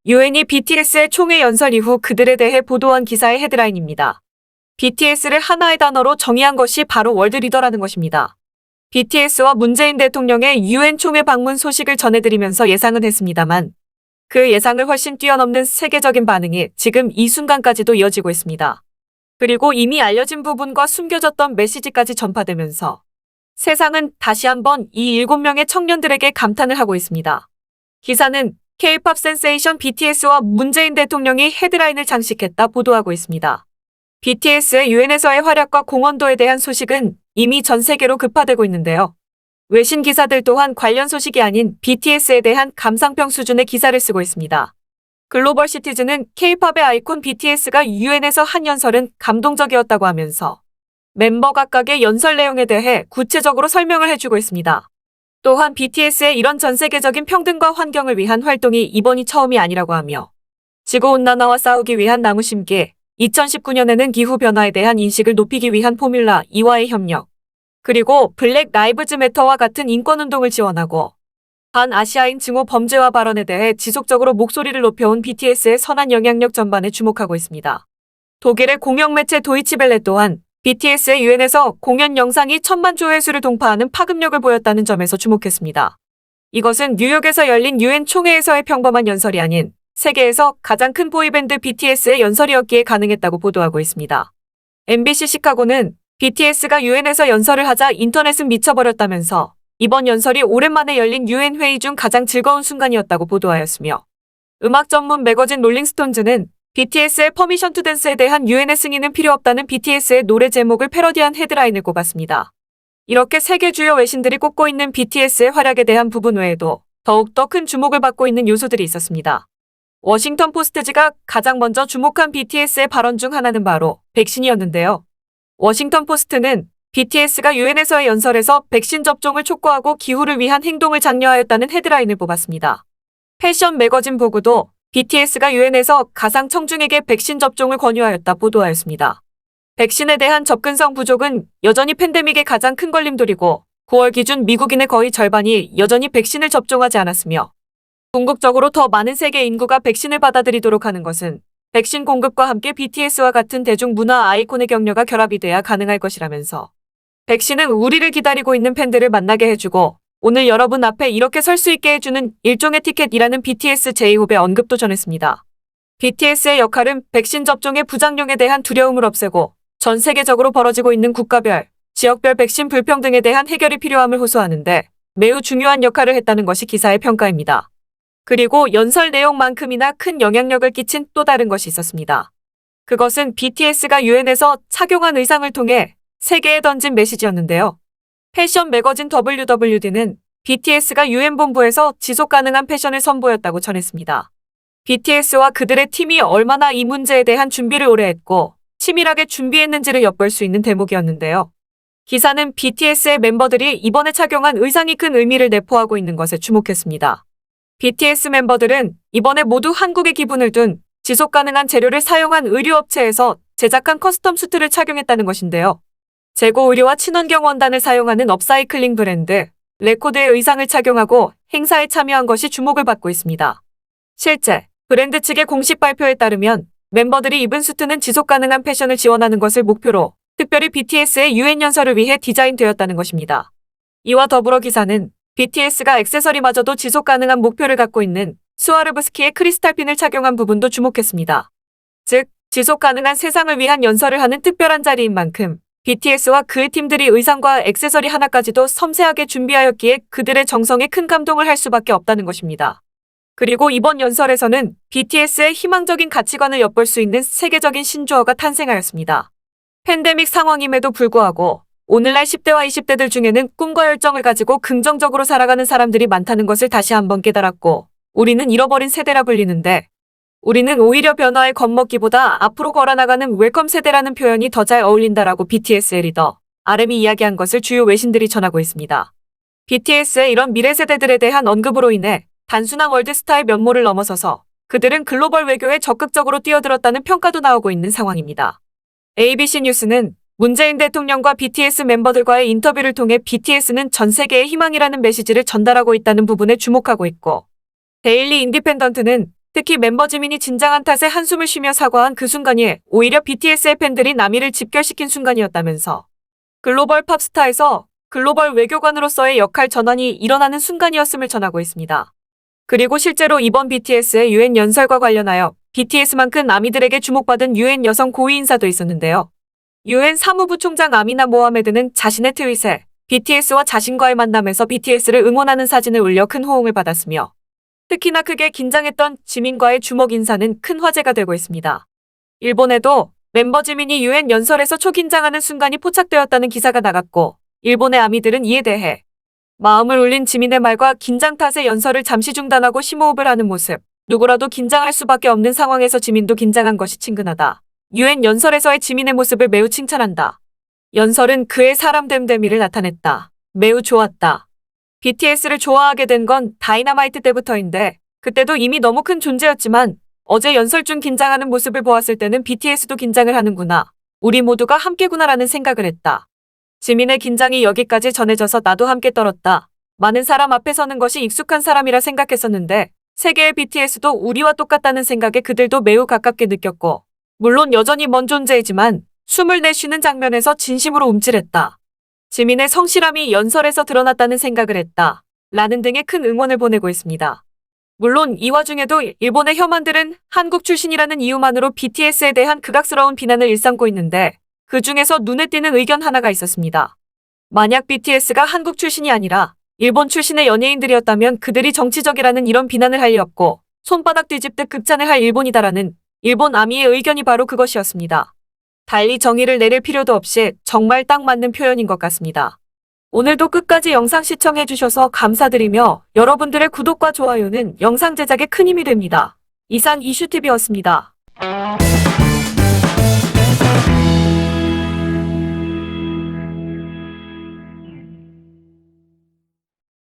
유엔이 BTS의 총회 연설 이후 그들에 대해 보도한 기사의 헤드라인입니다. BTS를 하나의 단어로 정의한 것이 바로 월드리더라는 것입니다. BTS와 문재인 대통령의 유엔 총회 방문 소식을 전해드리면서 예상은 했습니다만 그 예상을 훨씬 뛰어넘는 세계적인 반응이 지금 이 순간까지도 이어지고 있습니다. 그리고 이미 알려진 부분과 숨겨졌던 메시지까지 전파되면서 세상은 다시 한번 이 7명의 청년들에게 감탄을 하고 있습니다. 기사는 K-팝 센세이션 BTS와 문재인 대통령이 헤드라인을 장식했다 보도하고 있습니다. BTS의 유엔에서의 활약과 공헌도에 대한 소식은 이미 전 세계로 급파되고 있는데요. 외신 기사들 또한 관련 소식이 아닌 BTS에 대한 감상평 수준의 기사를 쓰고 있습니다. 글로벌 시티즌은 K-팝의 아이콘 BTS가 유엔에서 한 연설은 감동적이었다고 하면서 멤버 각각의 연설 내용에 대해 구체적으로 설명을 해주고 있습니다. 또한 BTS의 이런 전 세계적인 평등과 환경을 위한 활동이 이번이 처음이 아니라고 하며 지구온난화와 싸우기 위한 나무 심기, 2019년에는 기후변화에 대한 인식을 높이기 위한 포뮬라 2와의 협력, 그리고 블랙 라이브즈 매터와 같은 인권운동을 지원하고 반아시아인 증오 범죄와 발언에 대해 지속적으로 목소리를 높여온 BTS의 선한 영향력 전반에 주목하고 있습니다. 독일의 공영매체 도이치벨레 또한 BTS의 유엔에서 공연 영상이 1000만 조회수를 동파하는 파급력을 보였다는 점에서 주목했습니다. 이것은 뉴욕에서 열린 유엔 총회에서의 평범한 연설이 아닌 세계에서 가장 큰 보이밴드 BTS의 연설이었기에 가능했다고 보도하고 있습니다. MBC 시카고는 BTS가 유엔에서 연설을 하자 인터넷은 미쳐버렸다면서 이번 연설이 오랜만에 열린 유엔 회의 중 가장 즐거운 순간이었다고 보도하였으며 음악 전문 매거진 롤링스톤즈는 BTS의 퍼미션 투 댄스에 대한 유엔의 승인은 필요 없다는 BTS의 노래 제목을 패러디한 헤드라인을 꼽았습니다. 이렇게 세계 주요 외신들이 꼽고 있는 BTS의 활약에 대한 부분 외에도 더욱더 큰 주목을 받고 있는 요소들이 있었습니다. 워싱턴 포스트지가 가장 먼저 주목한 BTS의 발언 중 하나는 바로 백신이었는데요. 워싱턴 포스트는 BTS가 유엔에서의 연설에서 백신 접종을 촉구하고 기후를 위한 행동을 장려하였다는 헤드라인을 뽑았습니다. 패션 매거진 보그도 BTS가 유엔에서 가상 청중에게 백신 접종을 권유하였다 보도하였습니다. 백신에 대한 접근성 부족은 여전히 팬데믹의 가장 큰 걸림돌이고 9월 기준 미국인의 거의 절반이 여전히 백신을 접종하지 않았으며 궁극적으로 더 많은 세계 인구가 백신을 받아들이도록 하는 것은 백신 공급과 함께 BTS와 같은 대중문화 아이콘의 격려가 결합이 돼야 가능할 것이라면서 백신은 우리를 기다리고 있는 팬들을 만나게 해주고 오늘 여러분 앞에 이렇게 설 수 있게 해주는 일종의 티켓이라는 BTS 제이홉의 언급도 전했습니다. BTS의 역할은 백신 접종의 부작용에 대한 두려움을 없애고 전 세계적으로 벌어지고 있는 국가별, 지역별 백신 불평등에 대한 해결이 필요함을 호소하는데 매우 중요한 역할을 했다는 것이 기사의 평가입니다. 그리고 연설 내용만큼이나 큰 영향력을 끼친 또 다른 것이 있었습니다. 그것은 BTS가 유엔에서 착용한 의상을 통해 세계에 던진 메시지였는데요. 패션 매거진 WWD는 BTS가 유엔 본부에서 지속가능한 패션을 선보였다고 전했습니다. BTS와 그들의 팀이 얼마나 이 문제에 대한 준비를 오래 했고 치밀하게 준비했는지를 엿볼 수 있는 대목이었는데요. 기사는 BTS의 멤버들이 이번에 착용한 의상이 큰 의미를 내포하고 있는 것에 주목했습니다. BTS 멤버들은 이번에 모두 한국의 기분을 둔 지속가능한 재료를 사용한 의류업체에서 제작한 커스텀 수트를 착용했다는 것인데요. 재고 의료와 친환경 원단을 사용하는 업사이클링 브랜드 레코드의 의상을 착용하고 행사에 참여한 것이 주목을 받고 있습니다. 실제 브랜드 측의 공식 발표에 따르면 멤버들이 입은 수트는 지속가능한 패션을 지원하는 것을 목표로 특별히 BTS의 유엔 연설을 위해 디자인되었다는 것입니다. 이와 더불어 기사는 BTS가 액세서리마저도 지속가능한 목표를 갖고 있는 스와르브스키의 크리스탈핀을 착용한 부분도 주목했습니다. 즉, 지속가능한 세상을 위한 연설을 하는 특별한 자리인 만큼 BTS와 그의 팀들이 의상과 액세서리 하나까지도 섬세하게 준비하였기에 그들의 정성에 큰 감동을 할 수밖에 없다는 것입니다. 그리고 이번 연설에서는 BTS의 희망적인 가치관을 엿볼 수 있는 세계적인 신조어가 탄생하였습니다. 팬데믹 상황임에도 불구하고 오늘날 10대와 20대들 중에는 꿈과 열정을 가지고 긍정적으로 살아가는 사람들이 많다는 것을 다시 한번 깨달았고 우리는 잃어버린 세대라 불리는데 우리는 오히려 변화에 겁먹기보다 앞으로 걸어나가는 웰컴 세대라는 표현이 더 잘 어울린다라고 BTS의 리더 RM이 이야기한 것을 주요 외신들이 전하고 있습니다. BTS의 이런 미래 세대들에 대한 언급으로 인해 단순한 월드스타의 면모를 넘어서서 그들은 글로벌 외교에 적극적으로 뛰어들었다는 평가도 나오고 있는 상황입니다. ABC 뉴스는 문재인 대통령과 BTS 멤버들과의 인터뷰를 통해 BTS는 전 세계의 희망이라는 메시지를 전달하고 있다는 부분에 주목하고 있고 데일리 인디펜던트는 특히 멤버 지민이 진정한 탓에 한숨을 쉬며 사과한 그 순간이 오히려 BTS의 팬들이 남이를 집결시킨 순간이었다면서 글로벌 팝스타에서 글로벌 외교관으로서의 역할 전환이 일어나는 순간이었음을 전하고 있습니다. 그리고 실제로 이번 BTS의 UN 연설과 관련하여 BTS만큼 아미들에게 주목받은 UN 여성 고위 인사도 있었는데요. UN 사무부 총장 아미나 모하메드는 자신의 트윗에 BTS와 자신과의 만남에서 BTS를 응원하는 사진을 올려 큰 호응을 받았으며 특히나 크게 긴장했던 지민과의 주먹 인사는 큰 화제가 되고 있습니다. 일본에도 멤버 지민이 UN 연설에서 초긴장하는 순간이 포착되었다는 기사가 나갔고 일본의 아미들은 이에 대해 마음을 울린 지민의 말과 긴장 탓에 연설을 잠시 중단하고 심호흡을 하는 모습, 누구라도 긴장할 수밖에 없는 상황에서 지민도 긴장한 것이 친근하다. UN 연설에서의 지민의 모습을 매우 칭찬한다. 연설은 그의 사람 됨됨이를 나타냈다. 매우 좋았다. BTS를 좋아하게 된 건 다이너마이트 때부터인데 그때도 이미 너무 큰 존재였지만 어제 연설 중 긴장하는 모습을 보았을 때는 BTS도 긴장을 하는구나. 우리 모두가 함께구나라는 생각을 했다. 지민의 긴장이 여기까지 전해져서 나도 함께 떨었다. 많은 사람 앞에 서는 것이 익숙한 사람이라 생각했었는데 세계의 BTS도 우리와 똑같다는 생각에 그들도 매우 가깝게 느꼈고 물론 여전히 먼 존재이지만 숨을 내쉬는 장면에서 진심으로 움찔했다. 지민의 성실함이 연설에서 드러났다는 생각을 했다. 라는 등의 큰 응원을 보내고 있습니다. 물론 이 와중에도 일본의 혐한들은 한국 출신이라는 이유만으로 BTS에 대한 극악스러운 비난을 일삼고 있는데 그 중에서 눈에 띄는 의견 하나가 있었습니다. 만약 BTS가 한국 출신이 아니라 일본 출신의 연예인들이었다면 그들이 정치적이라는 이런 비난을 할 리 없고 손바닥 뒤집듯 극찬을 할 일본이다라는 일본 아미의 의견이 바로 그것이었습니다. 달리 정의를 내릴 필요도 없이 정말 딱 맞는 표현인 것 같습니다. 오늘도 끝까지 영상 시청해주셔서 감사드리며 여러분들의 구독과 좋아요는 영상 제작에 큰 힘이 됩니다. 이상 이슈TV였습니다.